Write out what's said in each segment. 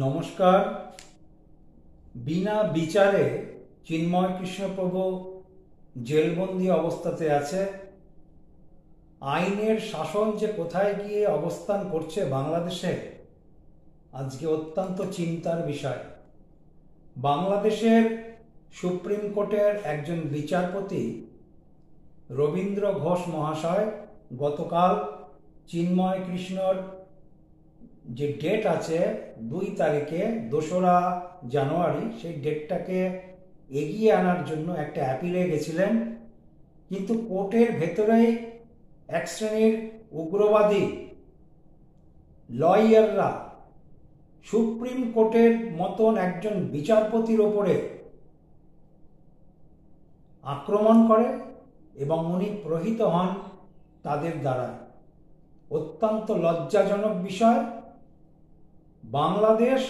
নমস্কার। বিনা বিচারে চিন্ময় কৃষ্ণপ্রভু জেলবন্দি অবস্থাতে আছে। আইনের শাসন যে কোথায় গিয়ে অবস্থান করছে বাংলাদেশে, আজকে অত্যন্ত চিন্তার বিষয়। বাংলাদেশের সুপ্রিম কোর্টের একজন বিচারপতি রবীন্দ্র ঘোষ মহাশয় গতকাল চিন্ময় কৃষ্ণর যে ডেট আছে 2 তারিখে 2রা জানুয়ারি, সেই ডেটটাকে এগিয়ে আনার জন্য একটা অ্যাপিলে গেছিলেন। কিন্তু কোর্টের ভেতরেই এক শ্রেণীর উগ্রবাদী লয়াররা সুপ্রিম কোর্টের মতন একজন বিচারপতির ওপরে আক্রমণ করে এবং উনি প্রহৃত হন তাদের দ্বারা। অত্যন্ত লজ্জাজনক বিষয়। বাংলাদেশ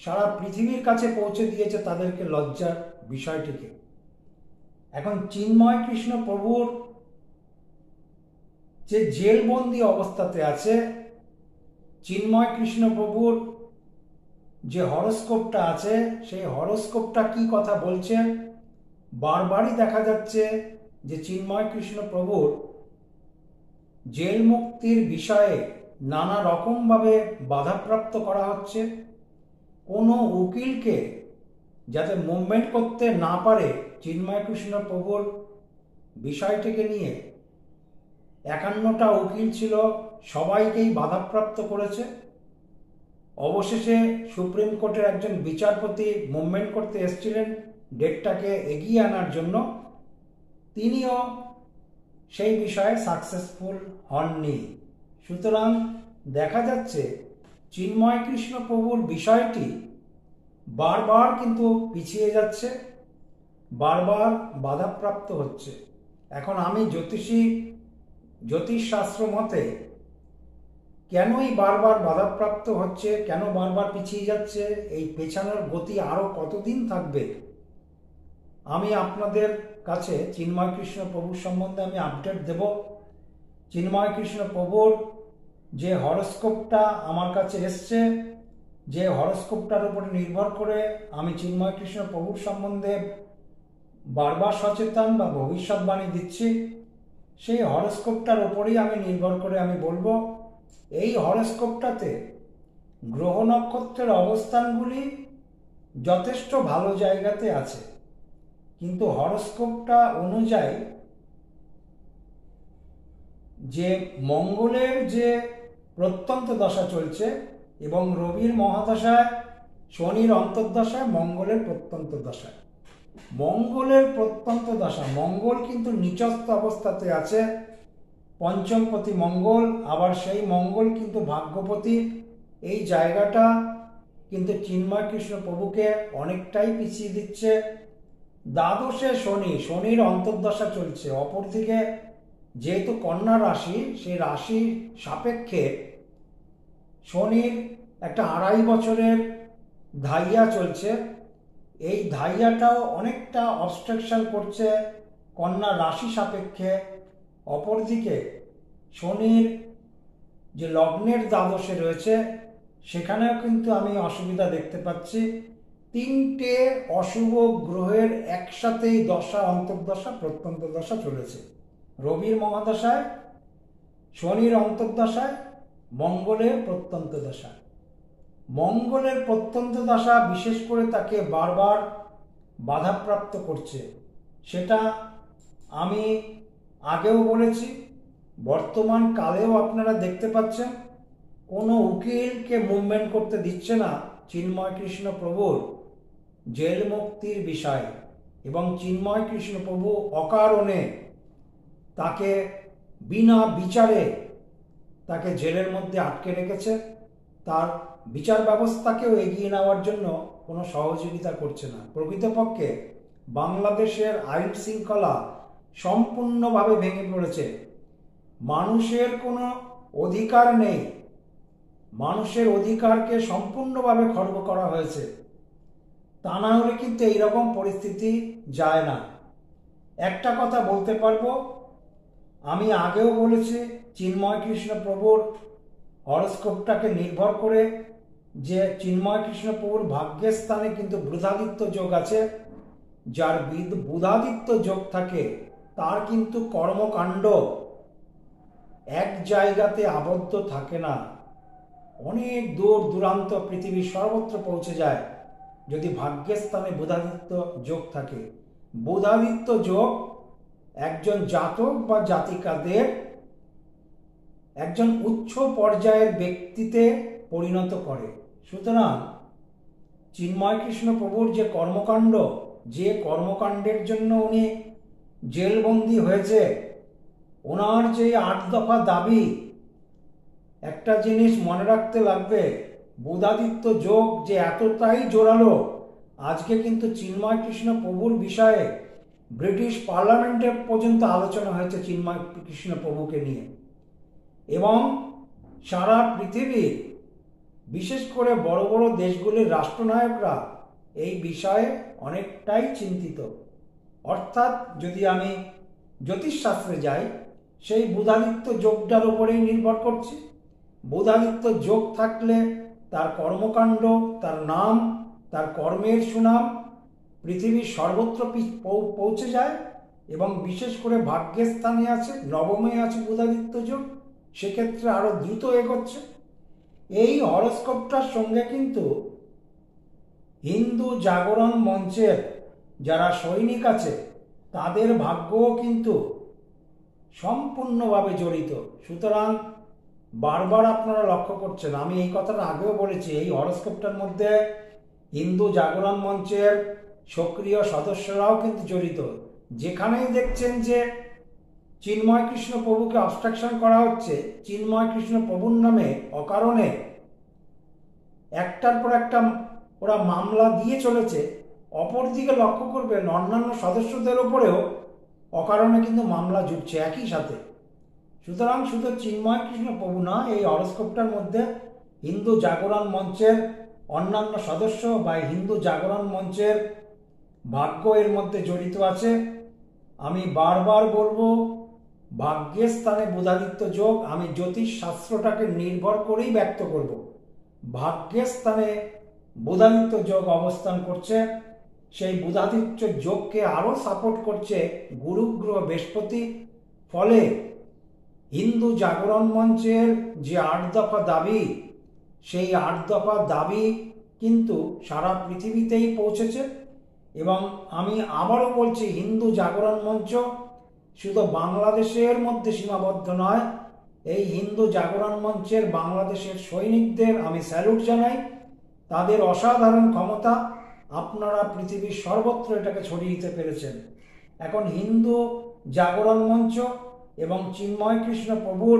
সারা পৃথিবীর কাছে পৌঁছে দিয়েছে তাদেরকে লজ্জার বিষয়টিকে। এখন চিন্ময় কৃষ্ণ প্রভুর যে জেলবন্দি অবস্থাতে আছে, চিন্ময় কৃষ্ণ প্রভুর যে হরোস্কোপটা আছে, সেই হরোস্কোপটা কি কথা বলছে? বারবারই দেখা যাচ্ছে যে চিন্ময় কৃষ্ণ প্রভুর জেল মুক্তির বিষয়ে নানা রকমভাবে বাধাপ্রাপ্ত করা হচ্ছে। কোনো উকিলকে যাতে মুভমেন্ট করতে না পারে চিন্ময় কৃষ্ণ প্রভুর বিষয়টিকে নিয়ে, 51টা উকিল ছিল, সবাইকেই বাধাপ্রাপ্ত করেছে। অবশেষে সুপ্রিম কোর্টের একজন বিচারপতি মুভমেন্ট করতে এসেছিলেন ডেটটাকে এগিয়ে আনার জন্য, তিনিও সেই বিষয়ে সাকসেসফুল হননি। সুতরাং দেখা যাচ্ছে চিন্ময় কৃষ্ণ প্রভুর বিষয়টি বারবার কিন্তু পিছিয়ে যাচ্ছে, বারবার বাধাপ্রাপ্ত হচ্ছে। এখন আমি জ্যোতিষশাস্ত্র মতে কেনই বারবার বাধাপ্রাপ্ত হচ্ছে, কেন বারবার পিছিয়ে যাচ্ছে, এই পেছানোর গতি আরো কতদিন থাকবে, আমি আপনাদের কাছে চিন্ময় কৃষ্ণ প্রভুর সম্বন্ধে আমি আপডেট দেব। চিন্ময় কৃষ্ণ প্রভুর যে হরোস্কোপটা আমার কাছে এসছে, যে হরোস্কোপটার উপরে নির্ভর করে আমি চিন্ময় কৃষ্ণ প্রভুর সম্বন্ধে বারবার সচেতন বা ভবিষ্যৎবাণী দিচ্ছি, সেই হরোস্কোপটার উপরেই আমি নির্ভর করে আমি বলবো। এই হরোস্কোপটাতে গ্রহ নক্ষত্রের অবস্থানগুলি যথেষ্ট ভালো জায়গাতে আছে, কিন্তু হরোস্কোপটা অনুযায়ী যে মঙ্গলের যে প্রত্যন্ত দশা চলছে এবং রবির মহাদশায়, শনির অন্তর্দশায়, মঙ্গলের প্রত্যন্ত দশায়, মঙ্গলের প্রত্যন্ত দশা, মঙ্গল কিন্তু নিচস্থ অবস্থাতে আছে, পঞ্চমপতি মঙ্গল, আবার সেই মঙ্গল কিন্তু ভাগ্যপতি। এই জায়গাটা কিন্তু চিন্ময় কৃষ্ণ প্রভুকে অনেকটাই পিছিয়ে দিচ্ছে। দ্বাদশে শনি, শনির অন্তর্দশা চলছে। অপরদিকে যেহেতু কন্যা রাশি, সেই রাশি সাপেক্ষে শনির একটা 2.5 বছরের ধাইয়া চলছে। এই ধাইয়াটাও অনেকটা অবস্ট্রাকশন করছে কন্যা রাশি সাপেক্ষে। অপরদিকে শনির যে লগ্নের দ্বাদশে রয়েছে, সেখানেও কিন্তু আমি অসুবিধা দেখতে পাচ্ছি। 3টে অশুভ গ্রহের একসাথেই দশা, অন্তর্দশা, প্রত্যন্ত দশা চলেছে। রবির মহাদশায়, শনির অন্তর্দশায়, মঙ্গলের প্রত্যন্ত দশা। মঙ্গলের প্রত্যন্ত দশা বিশেষ করে তাকে বারবার বাধাপ্রাপ্ত করছে। সেটা আমি আগেও বলেছি, বর্তমান কালেও আপনারা দেখতে পাচ্ছেন। কোনো উকিলকে মুভমেন্ট করতে দিচ্ছে না চিন্ময় কৃষ্ণ প্রভুর জেল মুক্তির বিষয়ে, এবং চিন্ময় কৃষ্ণ প্রভু অকারণে তাকে বিনা বিচারে তাকে জেলের মধ্যে আটকে রেখেছে। তার বিচার ব্যবস্থাকেও এগিয়ে নেওয়ার জন্য কোনো সহযোগিতা করছে না। প্রকৃতপক্ষে বাংলাদেশের আইন শৃঙ্খলা সম্পূর্ণভাবে ভেঙে পড়েছে। মানুষের কোনো অধিকার নেই, মানুষের অধিকারকে সম্পূর্ণভাবে খর্ব করা হয়েছে। তা না হলে কিন্তু এইরকম পরিস্থিতি যায় না। একটা কথা বলতে পারবো, আমি আগেও বলেছি, চিন্ময় কৃষ্ণ প্রভুর হরোস্কোপটাকে নির্ভর করে যে চিন্ময় কৃষ্ণ প্রভুর ভাগ্যের স্থানে কিন্তু বুধাদিত্য যোগ আছে। যার বুধাদিত্য যোগ থাকে তার কিন্তু কর্মকাণ্ড এক জায়গাতে আবদ্ধ থাকে না, অনেক দূর দূরান্ত পৃথিবীর সর্বত্র পৌঁছে যায় যদি ভাগ্যের স্থানে বুধাদিত্য যোগ থাকে। বুধাদিত্য যোগ একজন জাতক বা জাতিকাদের একজন উচ্চ পর্যায়ের ব্যক্তিতে পরিণত করে। সুতরাং চিন্ময় কৃষ্ণ প্রভুর যে কর্মকাণ্ড, যে কর্মকাণ্ডের জন্য উনি জেলবন্দি হয়েছে, ওনার যে 8 দফা দাবি, একটা জিনিস মনে রাখতে লাগবে, বুধাদিত্য যোগ যে এতটাই জোরালো, আজকে কিন্তু চিন্ময় কৃষ্ণ প্রভুর বিষয়ে ব্রিটিশ পার্লামেন্টে পর্যন্ত আলোচনা হয়েছে চিন্ময় কৃষ্ণ প্রভুকে নিয়ে, এবং সারা পৃথিবীর বিশেষ করে বড় বড় দেশগুলির রাষ্ট্রনায়করা এই বিষয়ে অনেকটাই চিন্তিত। অর্থাৎ যদি আমি জ্যোতিষশাস্ত্রে যাই, সেই বুধাদিত্য যোগটার উপরেই নির্ভর করছে। বুধাদিত্য যোগ থাকলে তার কর্মকাণ্ড, তার নাম, তার কর্মের সুনাম পৃথিবীর সর্বত্র পৌঁছে যায়, এবং বিশেষ করে ভাগ্যের স্থানে আছে, নবমে আছে বুধাদিত্য যোগ, সেক্ষেত্রে আরো দ্রুত এগোচ্ছে। এই হরস্কোপটার সঙ্গে কিন্তু হিন্দু জাগরণ মঞ্চের যারা সৈনিক আছে তাদের ভাগ্যও কিন্তু সম্পূর্ণভাবে জড়িত। সুতরাং বারবার আপনারা লক্ষ্য করছেন, আমি এই কথাটা আগেও বলেছি, এই হরস্কোপটার মধ্যে হিন্দু জাগরণ মঞ্চের সক্রিয় সদস্যরাও কিন্তু জড়িত। যেখানেই দেখছেন যে চিন্ময় কৃষ্ণ প্রভুকে অবস্ট্রাকশন করা হচ্ছে, চিন্ময় কৃষ্ণ প্রভুর নামে অকারণে একটার পর একটা ওরা মামলা দিয়ে চলেছে, অপরদিকে লক্ষ্য করবেন অন্যান্য সদস্যদের ওপরেও অকারণে কিন্তু মামলা জুটছে একই সাথে। সুতরাং শুধু চিন্ময় কৃষ্ণ প্রভু না, এই হরস্কোপটার মধ্যে হিন্দু জাগরণ মঞ্চের অন্যান্য সদস্য বা হিন্দু জাগরণ মঞ্চের ভাগ্য এর মধ্যে জড়িত আছে। আমি বারবার বলবো, ভাগ্যের স্থানে বুধাদিত্য যোগ, আমি জ্যোতিষ শাস্ত্রটাকে নির্ভর করেই ব্যক্ত করব। ভাগ্যের স্থানে বুধাদিত্য যোগ অবস্থান করছে, সেই বুধাদিত্য যোগকে আরো সাপোর্ট করছে গুরুগ্রহ বৃহস্পতি। ফলে হিন্দু জাগরণ মঞ্চের যে 8 দফা দাবি, সেই 8 দফা দাবি কিন্তু সারা পৃথিবীতেই পৌঁছেছে। এবং আমি আবারও বলছি, হিন্দু জাগরণ মঞ্চ শুধু বাংলাদেশের মধ্যে সীমাবদ্ধ নয়। এই হিন্দু জাগরণ মঞ্চের বাংলাদেশের সৈনিকদের আমি স্যালুট জানাই, তাদের অসাধারণ ক্ষমতা, আপনারা পৃথিবীর সর্বত্র এটাকে ছড়িয়ে দিতে পেরেছেন। এখন হিন্দু জাগরণ মঞ্চ এবং চিন্ময় কৃষ্ণ প্রভুর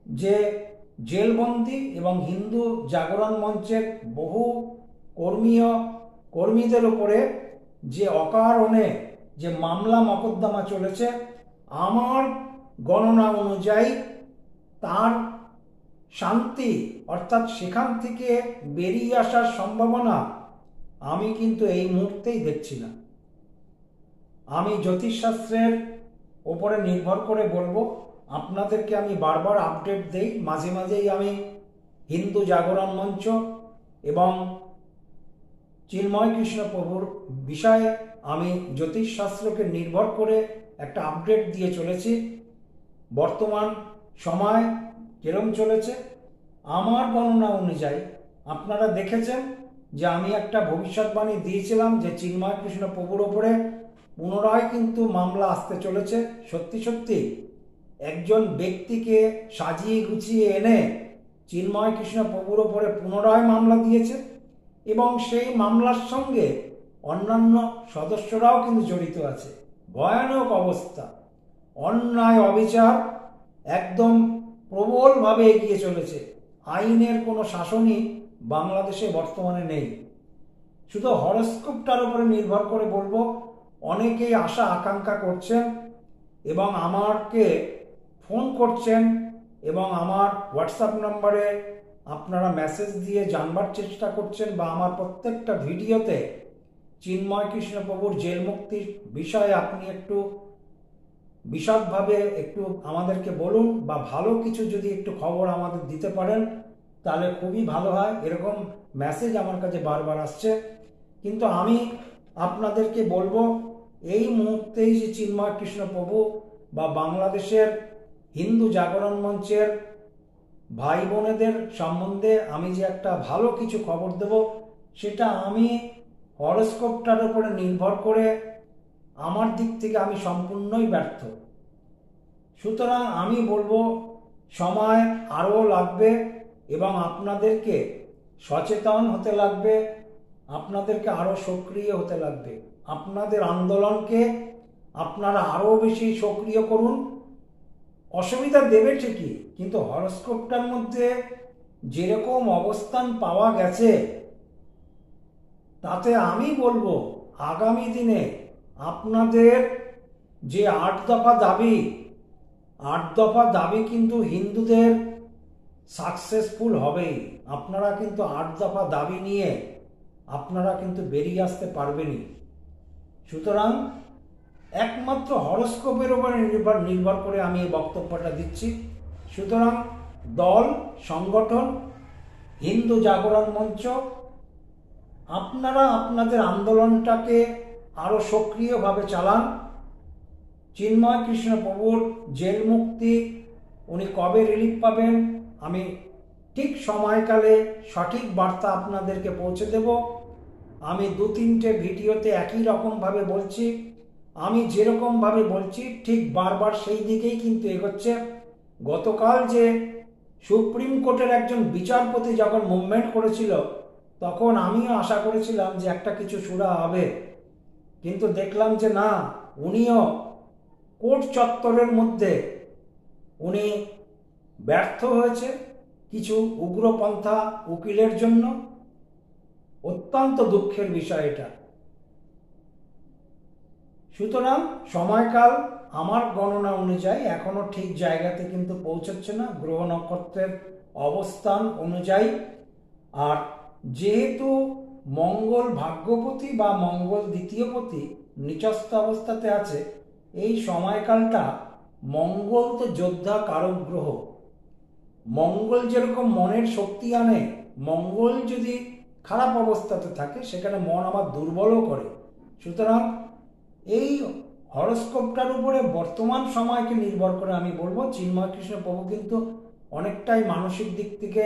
যে জেলবন্দি এবং হিন্দু জাগরণ মঞ্চের বহু কর্মীদের উপরে যে অকারণে যে মামলা মকদ্দমা চলেছে, আমার গণনা অনুযায়ী তার শান্তি অর্থাৎ সেখান থেকে বেরিয়ে আসার সম্ভাবনা আমি কিন্তু এই মুহূর্তেই দেখছি না। আমি জ্যোতিষশাস্ত্রের ওপরে নির্ভর করে বলবো, আপনাদেরকে আমি বারবার আপডেট দেই, মাঝে মাঝেই আমি হিন্দু জাগরণ মঞ্চ এবং চিন্ময় কৃষ্ণ প্রভুর বিষয়ে আমি জ্যোতিষশাস্ত্রকে নির্ভর করে একটা আপডেট দিয়ে চলেছি। বর্তমান সময় যেরকম চলেছে, আমার গণনা অনুযায়ী আপনারা দেখেছেন যে আমি একটা ভবিষ্যৎবাণী দিয়েছিলাম যে চিন্ময় কৃষ্ণ প্রভুর ওপরে পুনরায় কিন্তু মামলা আসতে চলেছে। সত্যি সত্যি একজন ব্যক্তিকে সাজিয়ে গুছিয়ে এনে চিন্ময় কৃষ্ণ প্রভুর ওপরে পুনরায় মামলা দিয়েছে, এবং সেই মামলার সঙ্গে অন্যান্য সদস্যরাও কিন্তু জড়িত আছে। ভয়ানক অবস্থা, অন্যায় অবিচার একদম প্রবলভাবে এগিয়ে চলেছে। আইনের কোনো শাসনই বাংলাদেশে বর্তমানে নেই। শুধু হরস্কোপটার উপরে নির্ভর করে বলবো, অনেকেই আশা আকাঙ্ক্ষা করছেন এবং আমাকে ফোন করছেন এবং আমার হোয়াটসঅ্যাপ নম্বরে আপনারা মেসেজ দিয়ে জানবার চেষ্টা করছেন, বা আমার প্রত্যেকটা ভিডিওতে চিন্ময় কৃষ্ণ প্রভুর জেল মুক্তির বিষয়ে আপনি একটু বিশদভাবে একটু আমাদেরকে বলুন, বা ভালো কিছু যদি একটু খবর আমাদের দিতে পারেন তাহলে খুবই ভালো হয়। এরকম মেসেজ আমার কাছে বারবার আসছে। কিন্তু আমি আপনাদেরকে বলবো, এই মুহূর্তেই যে চিন্ময় কৃষ্ণ প্রভু বা বাংলাদেশের হিন্দু জাগরণ মঞ্চের ভাই বোনেদের সম্বন্ধে আমি যে একটা ভালো কিছু খবর দেব, সেটা আমি হরোস্কোপটার উপরে নির্ভর করে আমার দিক থেকে আমি সম্পূর্ণই ব্যর্থ। সুতরাং আমি বলবো সময় আরও লাগবে এবং আপনাদেরকে সচেতন হতে লাগবে, আপনাদেরকে আরও সক্রিয় হতে লাগবে। আপনাদের আন্দোলনকে আপনারা আরও বেশি সক্রিয় করুন। অসুবিধা দেবে ঠিকই, কিন্তু হরোস্কোপটার মধ্যে যেরকম অবস্থান পাওয়া গেছে, তাতে আমি বলবো আগামী দিনে আপনাদের যে 8 দফা দাবি কিন্তু হিন্দুদের সাকসেসফুল হবেই। আপনারা কিন্তু 8 দফা দাবি নিয়ে আপনারা কিন্তু বেরিয়ে আসতে পারবেনই। সুতরাং একমাত্র হরোস্কোপের উপর নির্ভর করে আমি এই বক্তব্যটা দিচ্ছি। সুতরাং দল, সংগঠন, হিন্দু জাগরণ মঞ্চ, আপনারা আপনাদের আন্দোলনটাকে আরও সক্রিয়ভাবে চালান। চিন্ময় কৃষ্ণ প্রভুর জেল মুক্তি উনি কবে রিলিফ পাবেন, আমি ঠিক সময়কালে সঠিক বার্তা আপনাদেরকে পৌঁছে দেব। আমি 2-3টে ভিডিওতে একই রকমভাবে বলছি। আমি যেরকমভাবে বলছি ঠিক বারবার সেই দিকেই কিন্তু এগোচ্ছে। গতকাল যে সুপ্রিম কোর্টের একজন বিচারপতি যখন মুভমেন্ট করেছিল, তখন আমিও আশা করেছিলাম যে একটা কিছু সুরা হবে, কিন্তু দেখলাম যে না, উনিও কোর্ট চত্বরের মধ্যে উনি ব্যর্থ হয়েছে কিছু উগ্রপন্থা উকিলের জন্য। অত্যন্ত দুঃখের বিষয় এটা। সুতরাং সময়কাল আমার গণনা অনুযায়ী এখনো ঠিক জায়গাতে কিন্তু পৌঁছচ্ছে না গ্রহ নক্ষত্রের অবস্থান অনুযায়ী। আর যেহেতু মঙ্গল ভাগ্যপতি বা মঙ্গল দ্বিতীয়পতি নিচস্থ অবস্থাতে আছে, এই সময়কালটা মঙ্গল তো যোদ্ধা কারক গ্রহ। মঙ্গল যেরকম মনের শক্তি আনে, মঙ্গল যদি খারাপ অবস্থাতে থাকে সেখানে মন আবার দুর্বলও করে। সুতরাং এই হরোস্কোপটার উপরে বর্তমান সময়কে নির্ভর করে আমি বলবো চিন্ময় কৃষ্ণ প্রভু কিন্তু অনেকটাই মানসিক দিক থেকে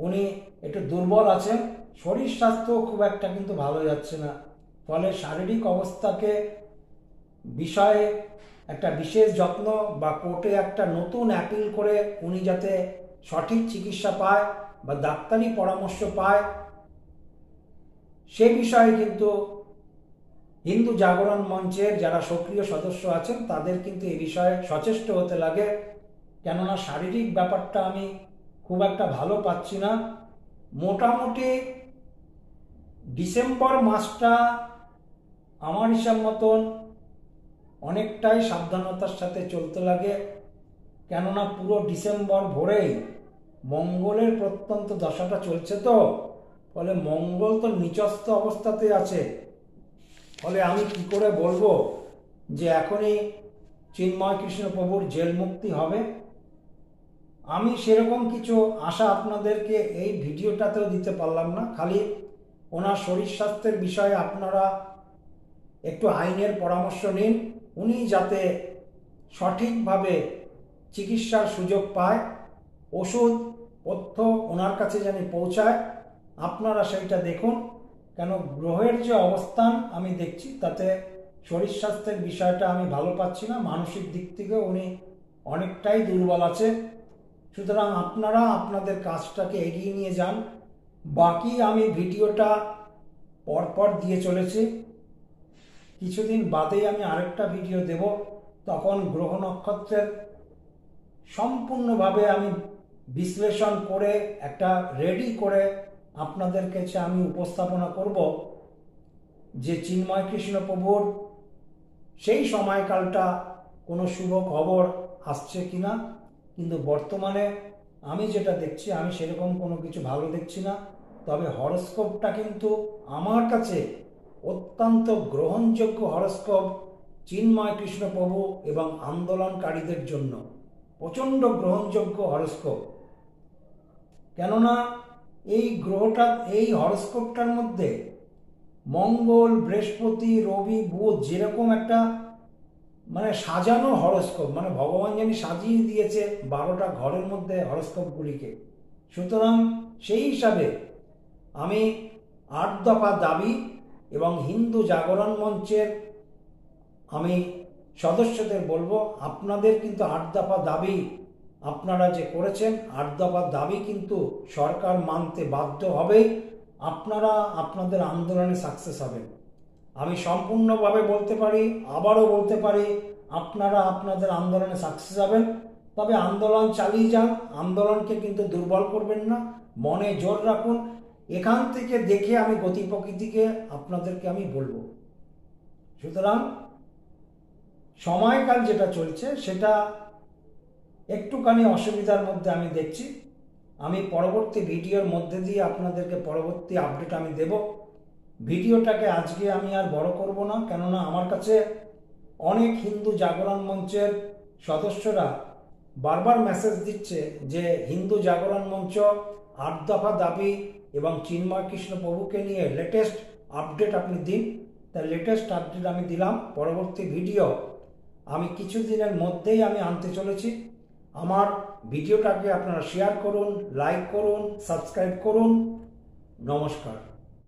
উনি একটু দুর্বল আছেন। শরীর স্বাস্থ্য খুব একটা কিন্তু ভালো যাচ্ছে না। ফলে শারীরিক অবস্থাকে বিষয়ে একটা বিশেষ যত্ন বা কোর্টে একটা নতুন অ্যাপিল করে উনি যাতে সঠিক চিকিৎসা পায় বা ডাক্তারি পরামর্শ পায়, সে বিষয়ে কিন্তু হিন্দু জাগরণ মঞ্চের যারা সক্রিয় সদস্য আছেন তাদের কিন্তু এই বিষয়ে সচেষ্ট হতে লাগে। কেননা শারীরিক ব্যাপারটা আমি খুব একটা ভালো পাচ্ছি না। মোটামুটি ডিসেম্বর মাসটা আমার হিসাব মতন অনেকটাই সাবধানতার সাথে চলতে লাগে। কেননা পুরো ডিসেম্বর ভরেই মঙ্গলের প্রত্যন্ত দশাটা চলছে, তো ফলে মঙ্গল তো নিচস্থ অবস্থাতে আছে। ফলে আমি কি করে বলবো যে এখনই চিন্ময় কৃষ্ণ প্রভুর জেল মুক্তি হবে? আমি সেরকম কিছু আশা আপনাদেরকে এই ভিডিওটাতেও দিতে পারলাম না। খালি ওনার শরীর স্বাস্থ্যের বিষয়ে আপনারা একটু আইনের পরামর্শ নিন, উনি যাতে সঠিকভাবে চিকিৎসার সুযোগ পায়, ওষুধ পথ্য ওনার কাছে যেন পৌঁছায়, আপনারা সেইটা দেখুন। কেন গ্রহের যে অবস্থান আমি দেখছি তাতে শরীর স্বাস্থ্যের বিষয়টা আমি ভালো পাচ্ছি না। মানসিক দিক থেকে উনি অনেকটাই দুর্বল আছে। সুতরাং আপনারা আপনাদের কাজটাকে এগিয়ে নিয়ে যান। বাকি আমি ভিডিওটা পরপর দিয়ে চলেছি। কিছুদিন বাদেই আমি আরেকটা ভিডিও দেব, তখন গ্রহ নক্ষত্রের সম্পূর্ণভাবে আমি বিশ্লেষণ করে একটা রেডি করে আপনাদের কাছে আমি উপস্থাপনা করব যে চিন্ময় কৃষ্ণ প্রভুর সেই সময়কালটা কোনো শুভ খবর আসছে কিনা। কিন্তু বর্তমানে আমি যেটা দেখছি আমি সেরকম কোনো কিছু ভালো দেখছি না। তবে হরোস্কোপটা কিন্তু আমার কাছে অত্যন্ত গ্রহণযোগ্য হরোস্কোপ চিন্ময় কৃষ্ণ প্রভু এবং আন্দোলনকারীদের জন্য প্রচণ্ড গ্রহণযোগ্য হরোস্কোপ। কেননা এই গ্রহটা, এই হরস্কোপটার মধ্যে মঙ্গল, বৃহস্পতি, রবি, বুধ যেরকম একটা মানে সাজানো হরস্কোপ, মানে ভগবান জানি সাজিয়ে দিয়েছে 12টা ঘরের মধ্যে হরস্কোপগুলিকে। সুতরাং সেই হিসাবে আমি 8 দফা দাবি এবং হিন্দু জাগরণ মঞ্চের আমি সদস্যদের বলবো, আপনাদের কিন্তু 8 দফা দাবি আপনারা যে করেছেন, 8 দফা দাবি কিন্তু সরকার মানতে বাধ্য হবে। আপনারা আপনাদের আন্দোলনে সাকসেস হবেন। আমি সম্পূর্ণভাবে বলতে পারি, আবারও বলতে পারি, আপনারা আপনাদের আন্দোলনে সাকসেস হবেন। তবে আন্দোলন চালিয়ে যান, আন্দোলনকে কিন্তু দুর্বল করবেন না, মনে জোর রাখুন। এখান থেকে দেখে আমি গতি প্রকৃতিকে আপনাদেরকে আমি বলবো। সুতরাং সময়কাল যেটা চলছে সেটা একটুখানি অসুবিধার মধ্যে আমি দেখছি। আমি পরবর্তী ভিডিওর মধ্যে দিয়ে আপনাদেরকে পরবর্তী আপডেট আমি দেব। ভিডিওটাকে আজকে আমি আর বড় করব না, কেননা আমার কাছে অনেক হিন্দু জাগরণ মঞ্চের সদস্যরা বারবার মেসেজ দিচ্ছে যে হিন্দু জাগরণ মঞ্চ 8 দফা দাবি এবং চিন্ময় কৃষ্ণ প্রভুকে নিয়ে লেটেস্ট আপডেট আপনি দিন। তাই লেটেস্ট আপডেট আমি দিলাম। পরবর্তী ভিডিও আমি কিছুদিনের মধ্যেই আমি আনতে চলেছি। আমার ভিডিওটাকে আপনারা শেয়ার করুন, লাইক করুন, সাবস্ক্রাইব করুন। নমস্কার।